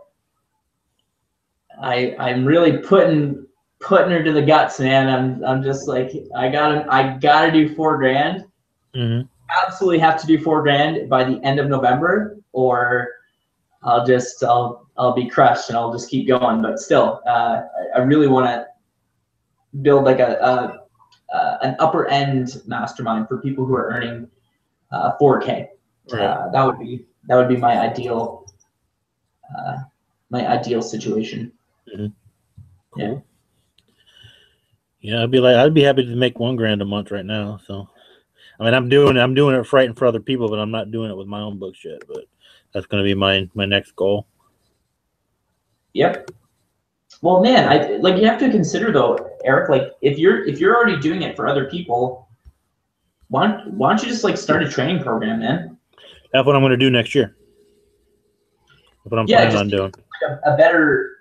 I'm really putting her to the guts, man. I'm just I gotta do 4 grand. Absolutely have to do 4 grand by the end of November, or I'll be crushed and I'll just keep going. But still, I really want to build an upper end mastermind for people who are earning 4K. That would be my ideal situation. Cool. Yeah, I'd be happy to make $1,000 a month right now. So, I mean, I'm doing it writing for other people, but I'm not doing it with my own books yet. But that's going to be my next goal. Yep. Well, man, I like you have to consider though, Eric. Like if you're already doing it for other people, why don't you just like start a training program, man? That's what I'm going to do next year. That's what I'm Yeah, planning just on doing. a better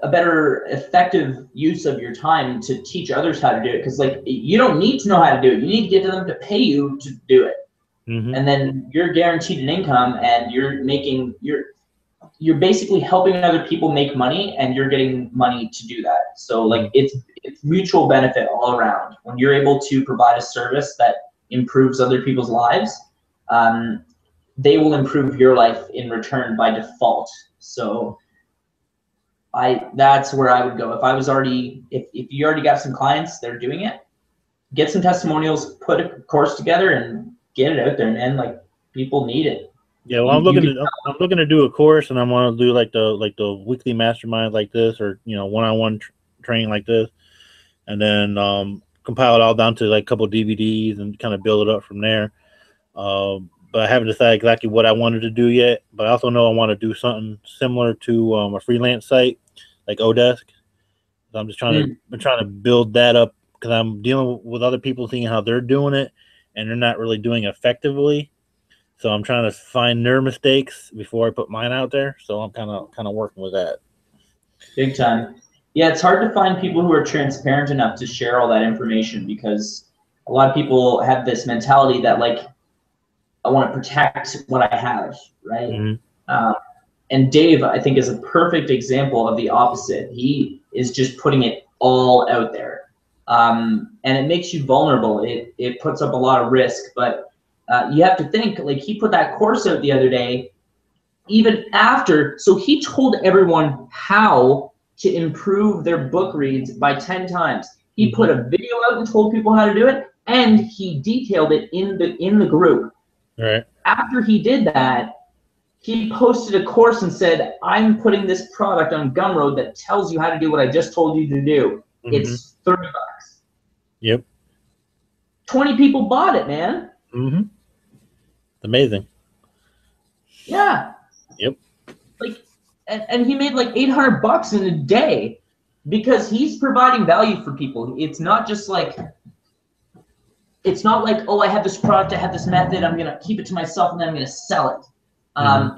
a better effective use of your time to teach others how to do it. Because like you don't need to know how to do it. You need to get them to pay you to do it, and then you're guaranteed an income, and you're basically helping other people make money, and you're getting money to do that. So like it's mutual benefit all around. When you're able to provide a service that improves other people's lives, they will improve your life in return by default. So that's where I would go. If I was already, if you already got some clients that are doing it, get some testimonials, put a course together, and get it out there, man. Like people need it. Yeah, well, I'm looking to do a course, and I want to do like the weekly mastermind like this, or one-on-one training like this, and then compile it all down to like a couple DVDs and kind of build it up from there. But I haven't decided exactly what I wanted to do yet. But I also know I want to do something similar to a freelance site like Odesk. So I'm just trying to build that up because I'm dealing with other people, seeing how they're doing it, and they're not really doing it effectively. So I'm trying to find their mistakes before I put mine out there. So I'm kind of working with that. Big time. Yeah, it's hard to find people who are transparent enough to share all that information, because a lot of people have this mentality that like, I want to protect what I have, right? And Dave, I think, is a perfect example of the opposite. He is just putting it all out there. And it makes you vulnerable. It puts up a lot of risk, but you have to think, like he put that course out the other day, even after, so he told everyone how to improve their book reads by 10 times. He put a video out and told people how to do it, and he detailed it in the group. Right. After he did that, he posted a course and said, I'm putting this product on Gumroad that tells you how to do what I just told you to do. It's $30. Yep. 20 people bought it, man. Amazing. Yeah. Yep. Like, and he made like $800 in a day because he's providing value for people. It's not just like, it's not like, oh, I have this product, I have this method, I'm gonna keep it to myself and then I'm gonna sell it.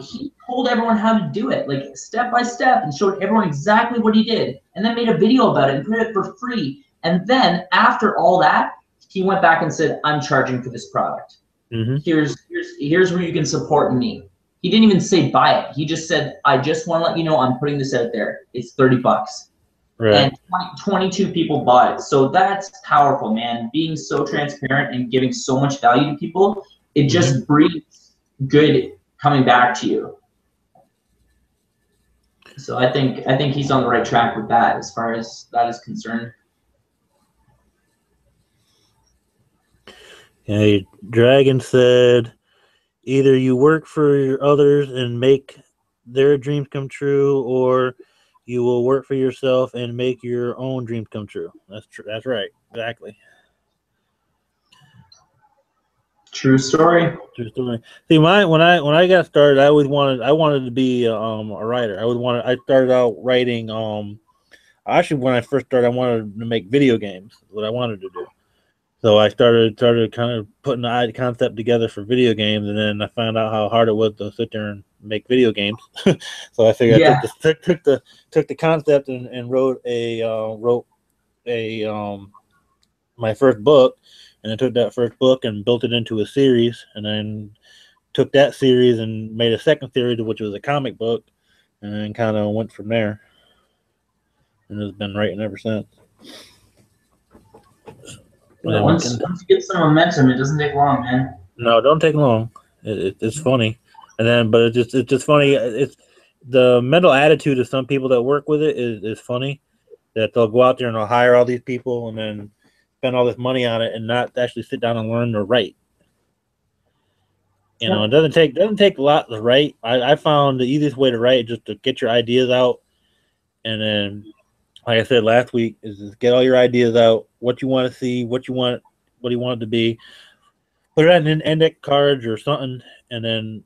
He told everyone how to do it, like step by step, and showed everyone exactly what he did, and then made a video about it and put it for free. And then after all that, he went back and said, I'm charging for this product. Here's where you can support me. He didn't even say buy it. He just said, I just want to let you know I'm putting this out there. It's $30. Right. And 22 people bought it. So that's powerful, man. Being so transparent and giving so much value to people, it just breeds good coming back to you. So I think he's on the right track with that as far as that is concerned. Hey, Dragon said, either you work for others and make their dreams come true, or you will work for yourself and make your own dreams come true. That's true. That's right. Exactly. True story. True story. See, when I got started, I wanted to be a writer. I started out writing. Actually, when I first started, I wanted to make video games. What I wanted to do. So I started kind of putting the concept together for video games, and then I found out how hard it was to sit there and make video games. So I figured I took the concept and wrote my first book, and I took that first book and built it into a series, and then took that series and made a second series, which was a comic book, and then kind of went from there, and it's been writing ever since. Yeah, once you get some momentum, it doesn't take long, man. No, it don't take long. It's funny, and then but it's just funny. It's the mental attitude of some people that work with it is funny. That they'll go out there and they'll hire all these people and then spend all this money on it and not actually sit down and learn to write. You know, it doesn't take a lot to write. I found the easiest way to write is just to get your ideas out and then like I said last week, is just get all your ideas out, what you want to see, what you want it to be. Put it on an index cards or something, and then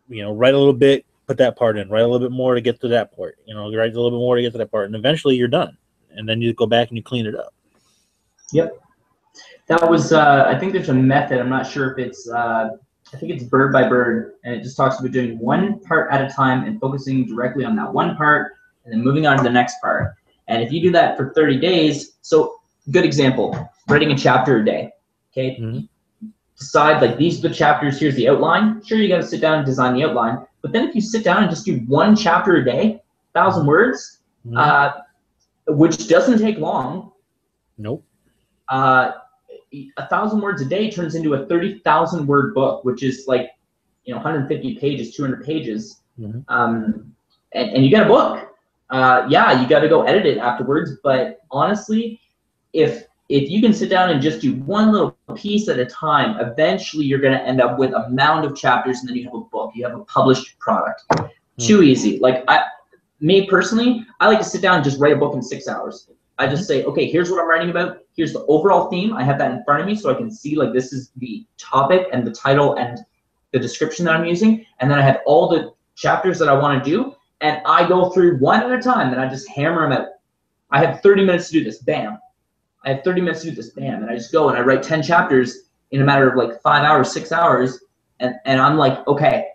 write a little bit, put that part in, write a little bit more to get to that part. Write a little bit more to get to that part, and eventually you're done. And then you go back and you clean it up. Yep. That was, I think there's a method. I'm not sure if it's, I think it's bird by bird, and it just talks about doing one part at a time and focusing directly on that one part and then moving on to the next part. And if you do that for 30 days, so good example, writing a chapter a day, okay? Mm-hmm. Decide, like, these are the chapters, here's the outline. Sure, you got to sit down and design the outline, but then if you sit down and just do one chapter a day, 1,000 words, which doesn't take long. Nope. 1,000 words a day turns into a 30,000 word book, which is like, 150 pages, 200 pages. Mm-hmm. And you got a book. Yeah, you got to go edit it afterwards. But honestly, if you can sit down and just do one little piece at a time, eventually you're going to end up with a mound of chapters, and then you have a book. You have a published product. Mm-hmm. Too easy. Like me personally, I like to sit down and just write a book in 6 hours. I just say, okay, here's what I'm writing about. Here's the overall theme. I have that in front of me so I can see, like, this is the topic and the title and the description that I'm using. And then I have all the chapters that I want to do. And I go through one at a time, and I just hammer them out. I have 30 minutes to do this. Bam. I have 30 minutes to do this. Bam. And I just go and I write 10 chapters in a matter of like 5 hours, 6 hours. And I'm like, okay,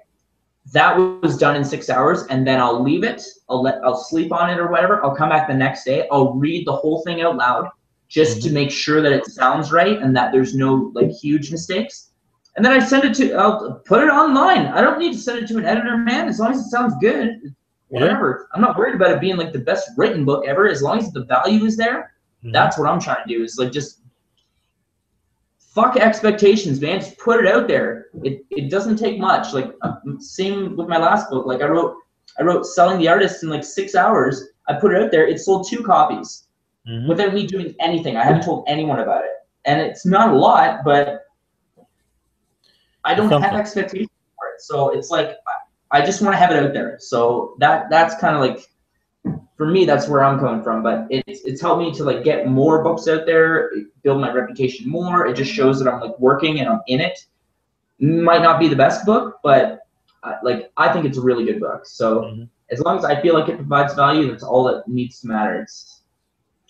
that was done in 6 hours, and then I'll leave it. I'll sleep on it or whatever. I'll come back the next day. I'll read the whole thing out loud just to make sure that it sounds right and that there's no like huge mistakes. And then I'll put it online. I don't need to send it to an editor, man. As long as it sounds good, whatever. I'm not worried about it being like the best written book ever. As long as the value is there, that's what I'm trying to do, is like just fuck expectations, man. Just put it out there. It doesn't take much. Like, same with my last book. Like, I wrote Selling the Artist in like 6 hours. I put it out there. It sold 2 copies without me doing anything. I haven't told anyone about it. And it's not a lot, but I don't have expectations for it. So it's like, I just want to have it out there. So that's kind of like, for me, that's where I'm coming from. But it's helped me to like get more books out there, build my reputation more. It just shows that I'm like working and I'm in it. Might not be the best book, but I think it's a really good book. So as long as I feel like it provides value, that's all that needs to matter. It's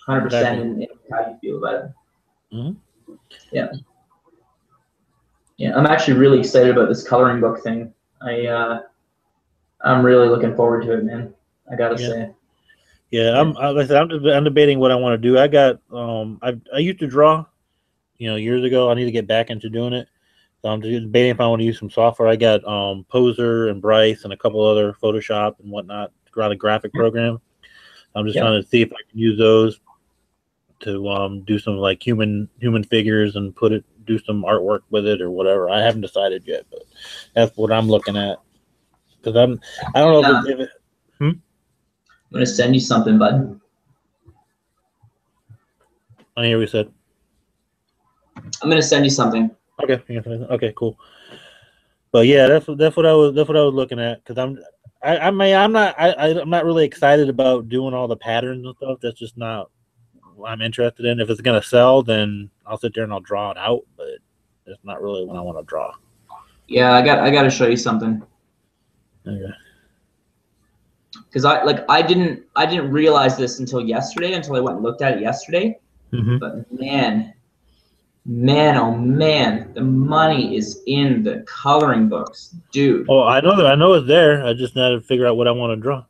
100% in how you feel about it. Yeah. I'm actually really excited about this coloring book thing. I'm really looking forward to it, man. I gotta say. Yeah, I'm debating what I want to do. I got I used to draw, years ago. I need to get back into doing it. So I'm just debating if I want to use some software. I got Poser and Bryce and a couple other Photoshop and whatnot, a graphic program. I'm just trying to see if I can use those to do some like human figures and do some artwork with it or whatever. I haven't decided yet, but that's what I'm looking at. Because I don't know if I'm gonna send you something, bud. I hear what you said. I'm gonna send you something. Okay, cool. But yeah, that's what I was looking at, because I'm not really excited about doing all the patterns and stuff. That's just not what I'm interested in. If it's gonna sell, then I'll sit there and I'll draw it out. But it's not really what I want to draw. Yeah, I got to show you something. Okay. Because I didn't realize this until yesterday, until I went and looked at it yesterday. But man, oh man, the money is in the coloring books, dude. Oh, I know it's there. I just need to figure out what I want to draw.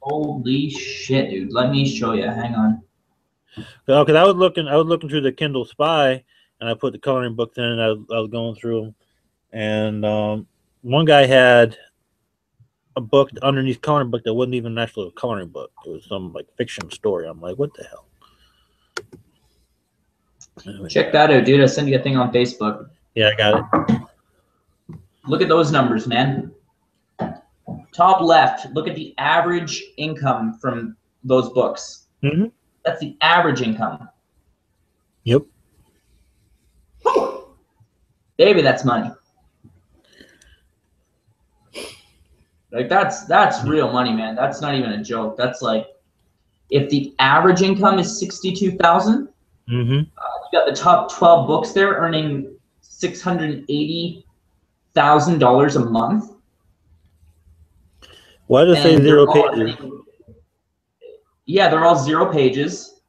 Holy shit, dude! Let me show you. Hang on. Because I was looking through the Kindle Spy, and I put the coloring books in, and I was going through them, and one guy had a book underneath coloring book that wasn't even actually a coloring book. It was some like fiction story. I'm like, what the hell? Check that out, dude. I sent you a thing on Facebook. Yeah, I got it. Look at those numbers, man. Top left, look at the average income from those books. That's the average income. Yep. Baby, that's money. Like that's real money, man. That's not even a joke. That's like, if the average income is 62,000, Mm-hmm. you got the top 12 books there earning $680,000 a month. Why does it say 0 pages? Yeah, they're all 0 pages.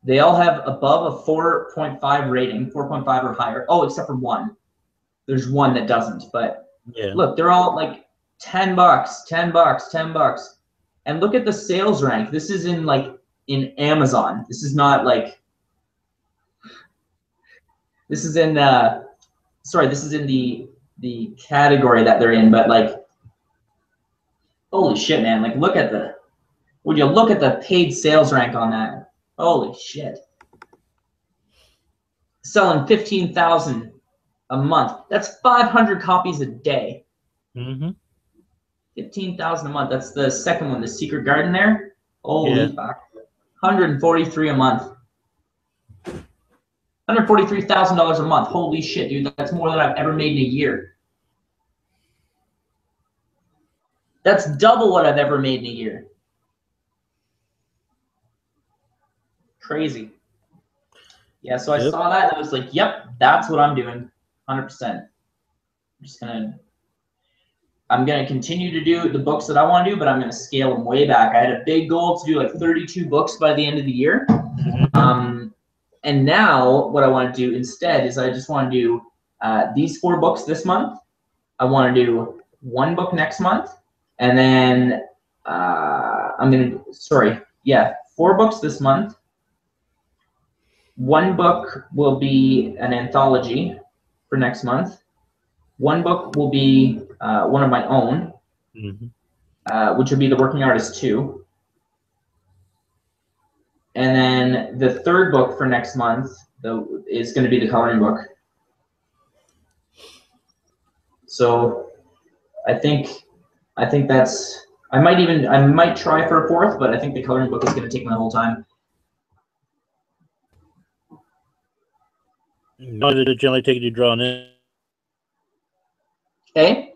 They all have above a 4.5 rating, 4.5 or higher. Oh, except for one. There's one that doesn't, but Yeah. look, they're all like $10, $10, $10. And look at the sales rank. This is in Amazon. This is not like, this is in this is in the category that they're in, but like, holy shit, man. Like, would you look at the paid sales rank on that? Holy shit. Selling 15,000 a month. That's 500 copies a day. Mm-hmm. 15,000 a month. That's the second one, the Secret Garden there. Holy fuck. 143 a month. $143,000 a month. Holy shit, dude. That's more than I've ever made in a year. That's double what I've ever made in a year. Crazy. Yeah, so I saw that and I was like, yep, that's what I'm doing. 100%. I'm gonna continue to do the books that I want to do, but I'm gonna scale them way back. I had a big goal to do like 32 books by the end of the year. And now what I want to do instead is I just want to do these 4 books this month. I want to do 1 book next month, and then 4 books this month. 1 book will be an anthology for next month. 1 book will be one of my own, which would be The Working Artist 2. And then the 3rd book for next month is going to be the coloring book. So I think that's, I might try for a 4th, but I think the coloring book is going to take my whole time. How long did it generally take you to draw in? Okay.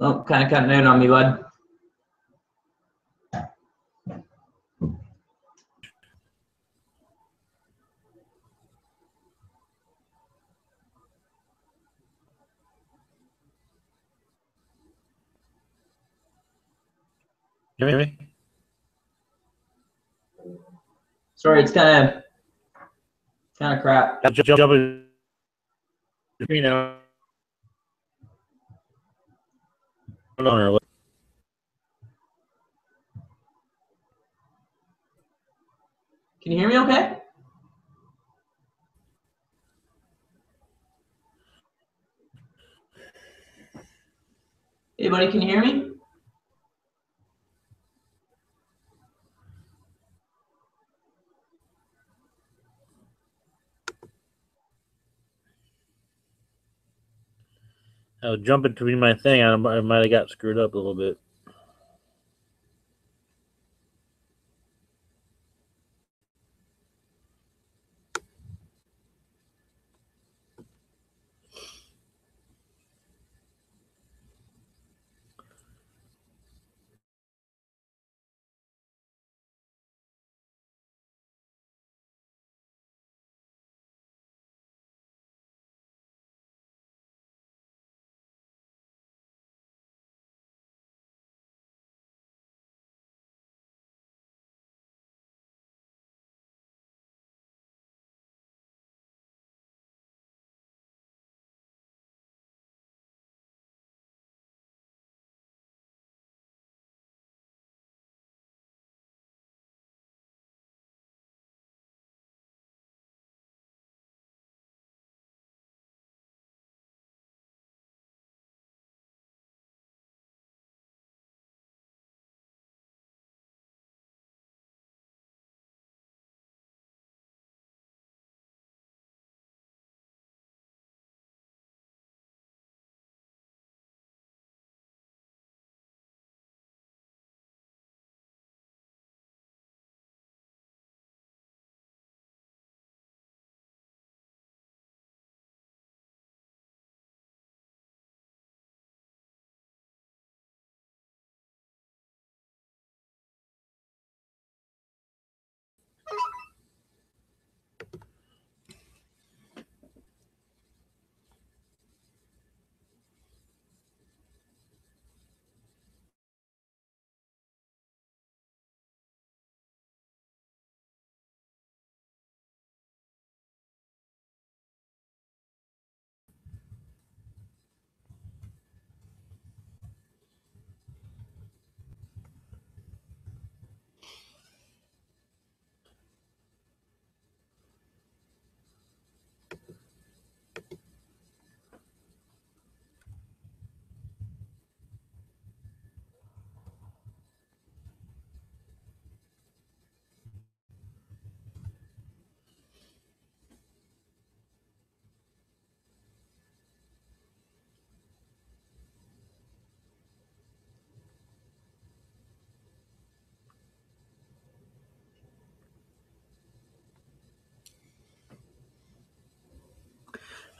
Oh, kind of cutting out on me, bud. You hear me? Sorry, it's kind of crap. Jumping. You know. Can you hear me okay? Hey, buddy, can you hear me? I was jumping between my thing. I might have got screwed up a little bit.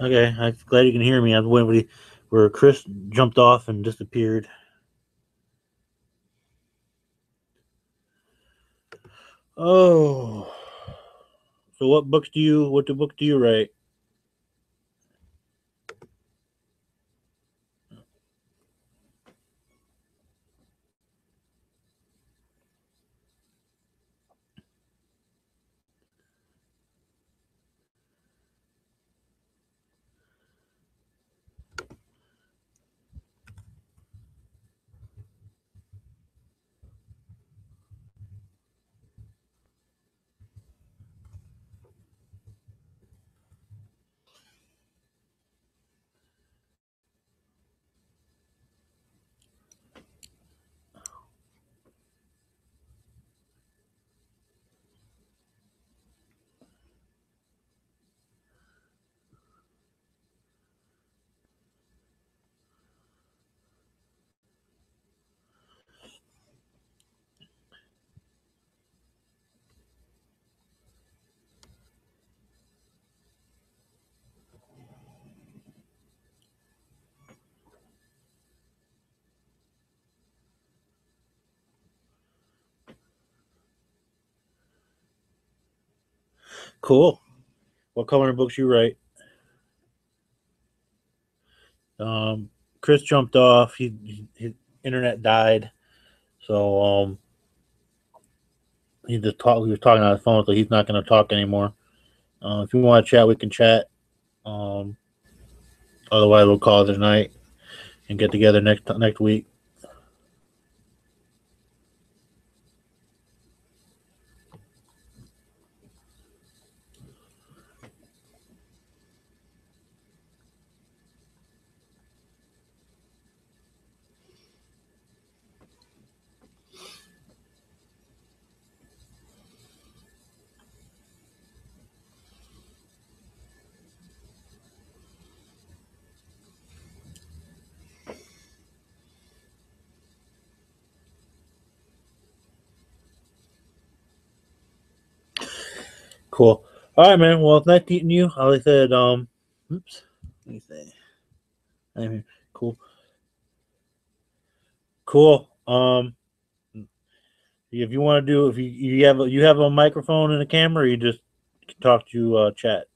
Okay, I'm glad you can hear me. I was waiting where Chris jumped off and disappeared. Oh, so what books do you? What the book do you write? Cool. What coloring books you write? Um, Chris jumped off. His internet died, so he just talked. He was talking on his phone, so he's not going to talk anymore. If you want to chat, we can chat. Um, Otherwise, we'll call it a night and get together next week. Cool. All right, man. Well, it's nice meeting you. Like I said, oops. Let me see. I'm here. Cool. Cool. If you want to do, if you have a microphone and a camera, or you just talk to chat.